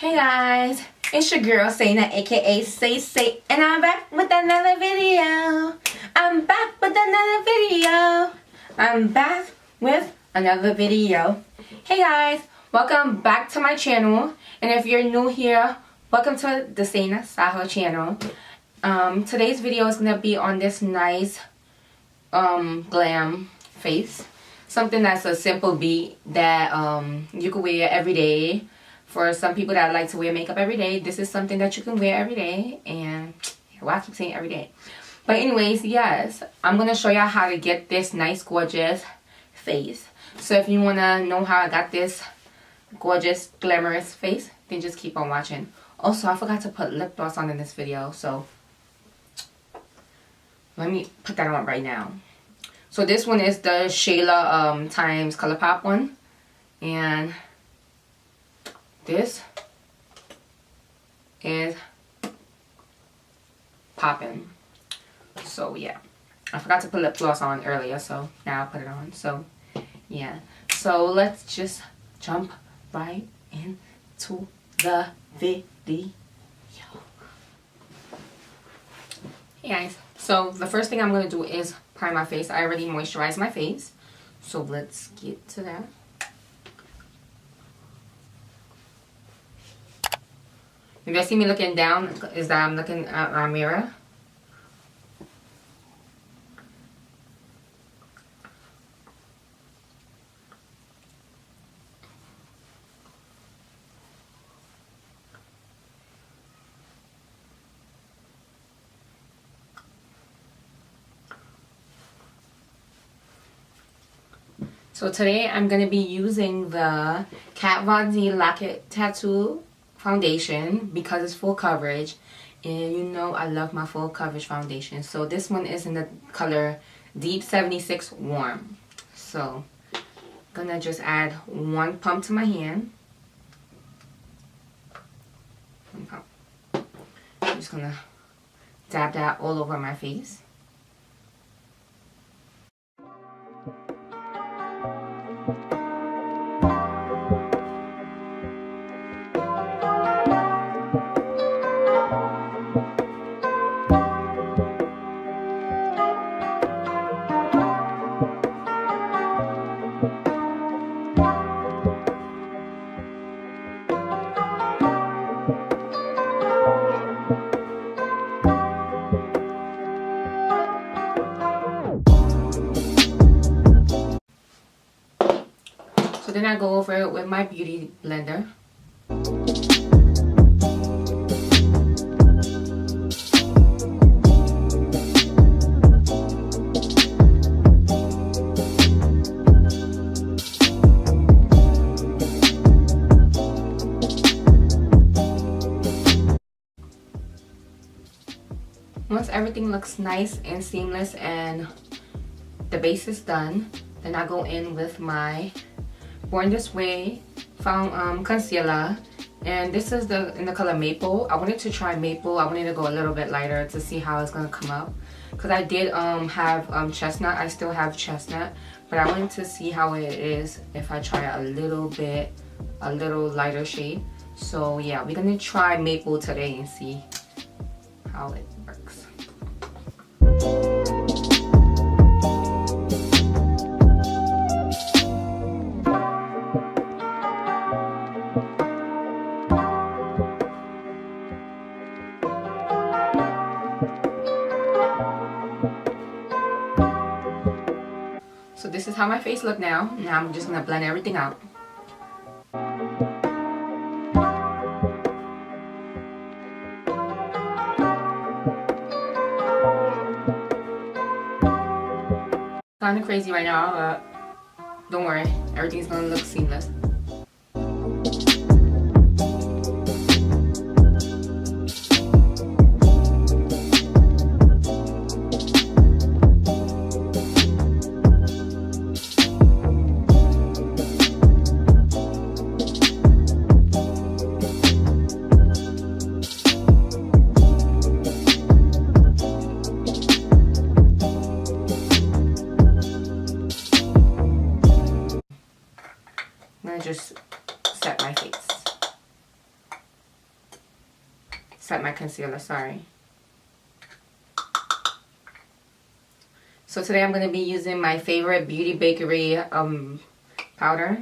Hey guys, it's your girl Sayna, aka Say, and I'm back with another video. Hey guys, welcome back to my channel, and if you're new here, welcome to the Sayna Saho channel. Today's video is gonna be on this nice glam face, something that's a simple beat that you can wear every day. For some people that like to wear makeup every day, this is something that you can wear every day. And well, I keep saying every day. But anyways, yes, I'm going to show y'all how to get this nice, gorgeous face. So if you want to know how I got this gorgeous, glamorous face, then just keep on watching. Also, I forgot to put lip gloss on in this video. So let me put that on right now. So this one is the Shayla times ColourPop one. And this is popping. So yeah, I forgot to put lip gloss on earlier, so now I'll put it on. So yeah, so let's just jump right into the video. Hey guys, so the first thing I'm going to do is prime my face. I already moisturized my face, so let's get to that. If you see me looking down, is that I'm looking at my mirror. So today I'm going to be using the Kat Von D Locket Tattoo foundation because it's full coverage, and you know I love my full coverage foundation. So this one is in the color Deep 76 Warm. So I'm gonna just add one pump to my hand. One pump. I'm just gonna dab that all over my face. So then I go over it with my beauty blender. Once everything looks nice and seamless and the base is done, then I go in with my Born This Way concealer, and this is in the color Maple. I wanted to try Maple. I wanted to go a little bit lighter to see how it's gonna come up, because I did have Chestnut. I still have Chestnut, but I wanted to see how it is if I try a little lighter shade. So yeah, we're gonna try Maple today and see how it works. So this is how my face looks now. Now I'm just gonna blend everything out. Kind of crazy right now, but don't worry, everything's gonna look seamless. set my concealer, sorry. So today I'm going to be using my favorite Beauty Bakery powder.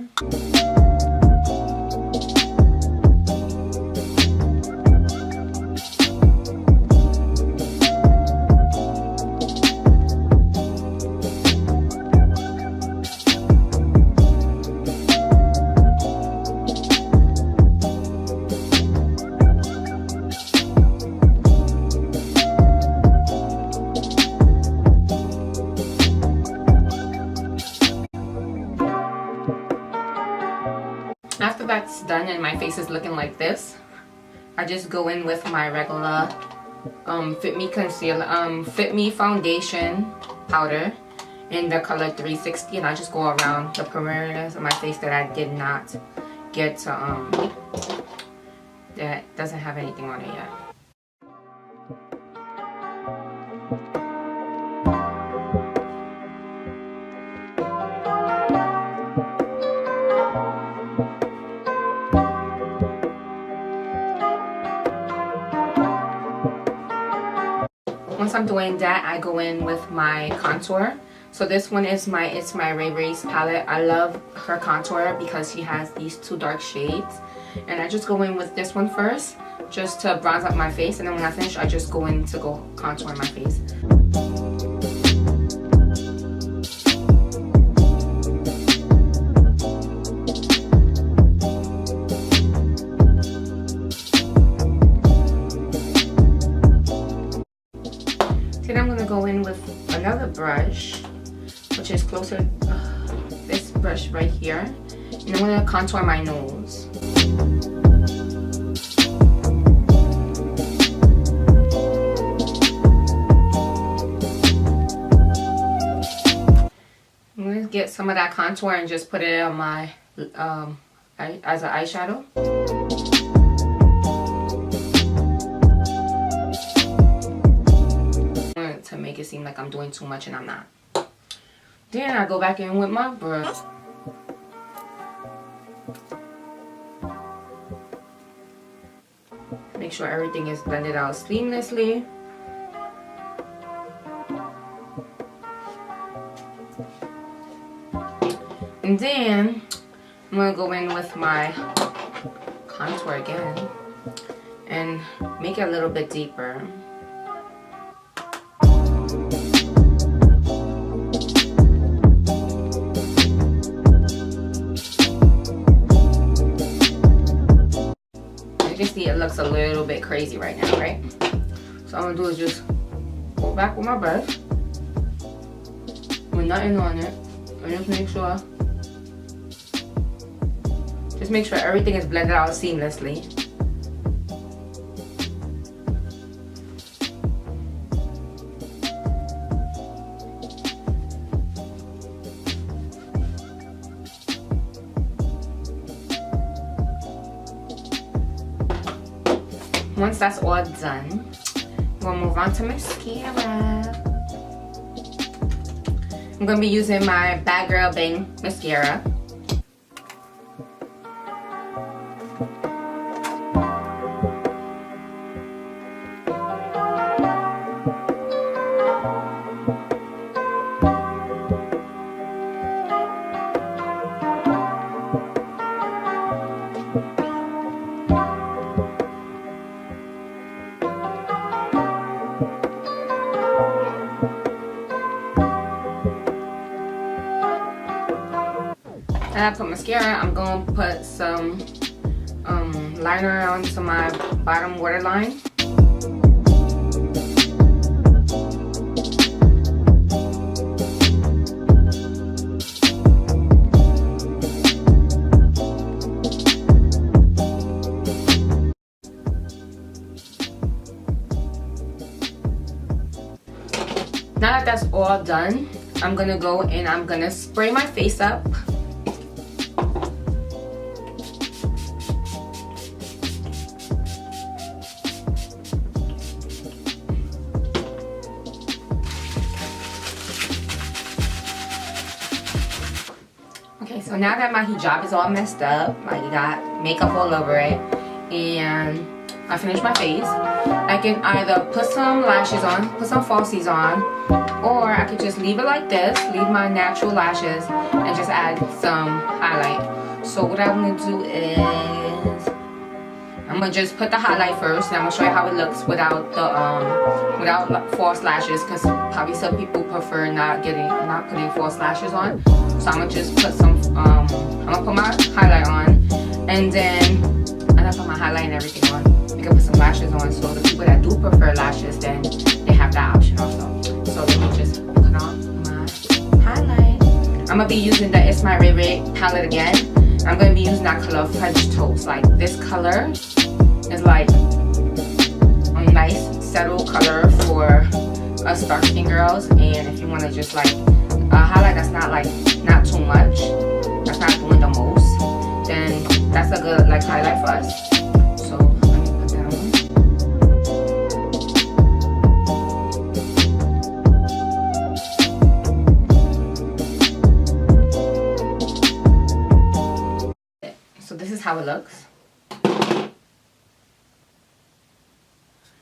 After that's done and my face is looking like this, I just go in with my regular Fit Me concealer, Fit Me foundation powder in the color 360, and I just go around the perimeters of my face that I did not get to, that doesn't have anything on it yet. Once I'm doing that, I go in with my contour. So this one is it's my Ray Ray's palette. I love her contour because she has these two dark shades. And I just go in with this one first, just to bronze up my face. And then when I finish, I just go in to go contour my face. Then I'm going to go in with another brush, which is closer, this brush right here, and I'm going to contour my nose. I'm going to get some of that contour and just put it on my, as an eyeshadow. To make it seem like I'm doing too much, and I'm not. Then I go back in with my brush. Make sure everything is blended out seamlessly. And then I'm gonna go in with my contour again and make it a little bit deeper. You can see it looks a little bit crazy right now, right? So I'm gonna do is just go back with my brush with nothing on it, and just make sure everything is blended out seamlessly. Once that's all done, we'll move on to mascara. I'm going to be using my Bad Girl Bang mascara. I put mascara, I'm going to put some liner onto my bottom waterline. Now that that's all done, I'm going to go and I'm going to spray my face up. Okay, so now that my hijab is all messed up, like you got makeup all over it, and I finish my face, I can either put some lashes on, put some falsies on, or I could just leave it like this, leave my natural lashes, and just add some highlight. So what I'm going to do is, I'm going to just put the highlight first, and I'm going to show you how it looks without the without false lashes, because probably some people prefer not putting false lashes on. So I'm going to just put some, I'm going to put my highlight on, and then I put my highlight and everything on. You can put some lashes on, so the people that do prefer lashes, then they have that option also. So let me just put on my highlight. I'm going to be using the It's My Ray Ray palette again. I'm going to be using that color French Toast. Like, this color is like a nice settled color for us dark skin girls. And if you want to just like a highlight that's not too much, that's not doing the most, then that's a good like highlight for us. So let me put that on. So this is how it looks.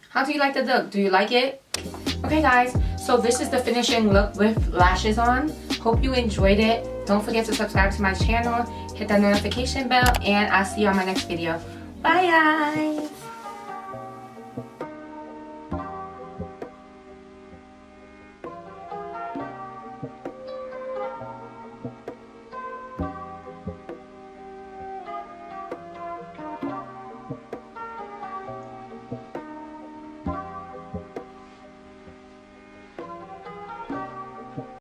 How do you like the look? Do you like it? Okay guys, so this is the finishing look with lashes on. Hope you enjoyed it. Don't forget to subscribe to my channel, hit that notification bell, and I'll see you on my next video. Bye guys!